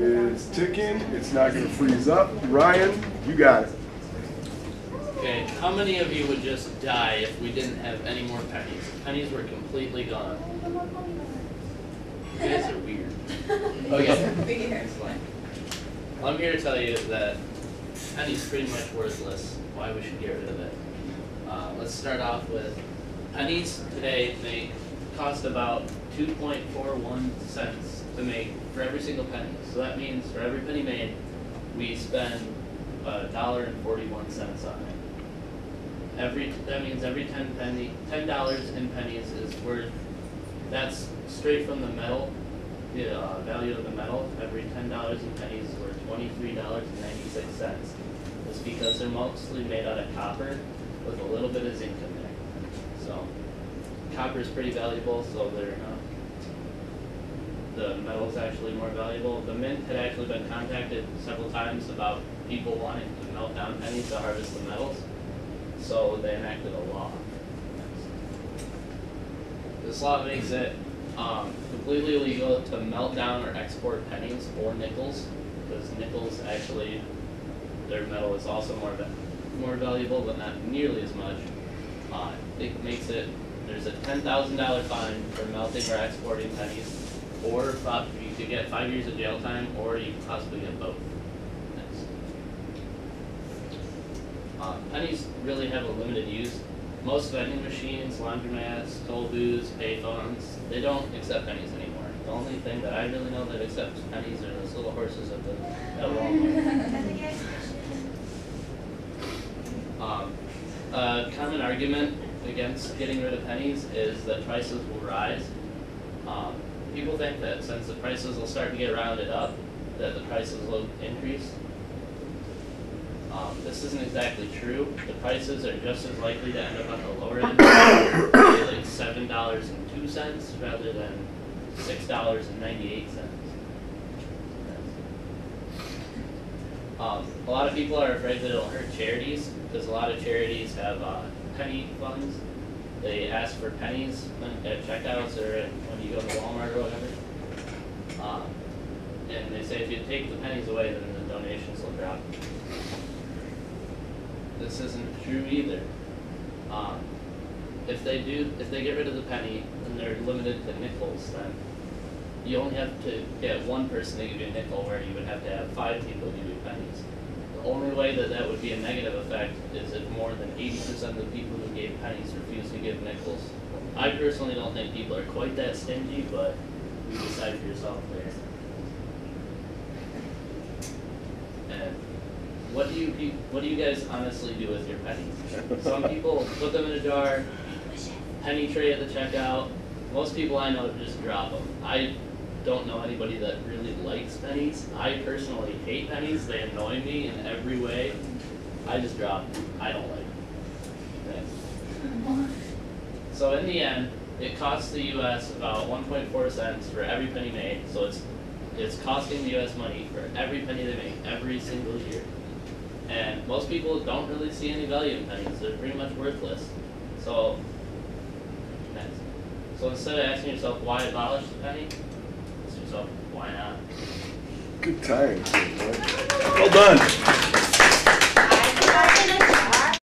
is ticking. It's not going to freeze up. Ryan, you got it. Okay, how many of you would just die if we didn't have any more pennies? Pennies were completely gone. You guys are weird. Okay. Well, I'm here to tell you that pennies pretty much worthless. Why we should get rid of it. Let's start off with pennies today cost about 2.41 cents to make for every single penny. So that means for every penny made, we spend $1.41 on it. That means every $10 in pennies is worth. That's straight from the metal. The value of the metal. Every $10 in pennies is worth $23.96. It's because they're mostly made out of copper with a little bit of zinc in there. So copper is pretty valuable. So the metal is actually more valuable. The mint had actually been contacted several times about people wanting to melt down pennies to harvest the metals. So they enacted a law. This law makes it completely illegal to melt down or export pennies or nickels, because nickels actually, their metal is also more valuable, but not nearly as much. It makes it, there's a $10,000 fine for melting or exporting pennies, or you could get 5 years of jail time, or you could possibly get both. Pennies really have a limited use. Most vending machines, laundromats, toll booths, payphones, they don't accept pennies anymore. The only thing that I really know that accepts pennies are those little horses at Walmart. A common argument against getting rid of pennies is that prices will rise. People think that since the prices will start to get rounded up, that the prices will increase. This isn't exactly true. The prices are just as likely to end up on the lower end, like $7.02 rather than $6.98. A lot of people are afraid that it'll hurt charities, because a lot of charities have penny funds. They ask for pennies at checkouts or when you go to Walmart or whatever. And they say if you take the pennies away, then the donations will drop. This isn't true either. If they get rid of the penny, then they're limited to nickels. Then you only have to get one person to give you a nickel, where you would have to have 5 people give you pennies. The only way that would be a negative effect is if more than 80% of the people who gave pennies refuse to give nickels. I personally don't think people are quite that stingy, but you decide for yourself there. And what do you guys honestly do with your pennies? Some people put them in a jar, penny tray at the checkout. Most people I know just drop them. I don't know anybody that really likes pennies. I personally hate pennies. They annoy me in every way. I just drop them. I don't like them. Okay. So in the end, it costs the U.S. about 1.4 cents for every penny made. So it's costing the U.S. money for every penny they make every single year. And most people don't really see any value in pennies. They're pretty much worthless. So instead of asking yourself why abolish the penny, ask yourself why not. Good times. Well done.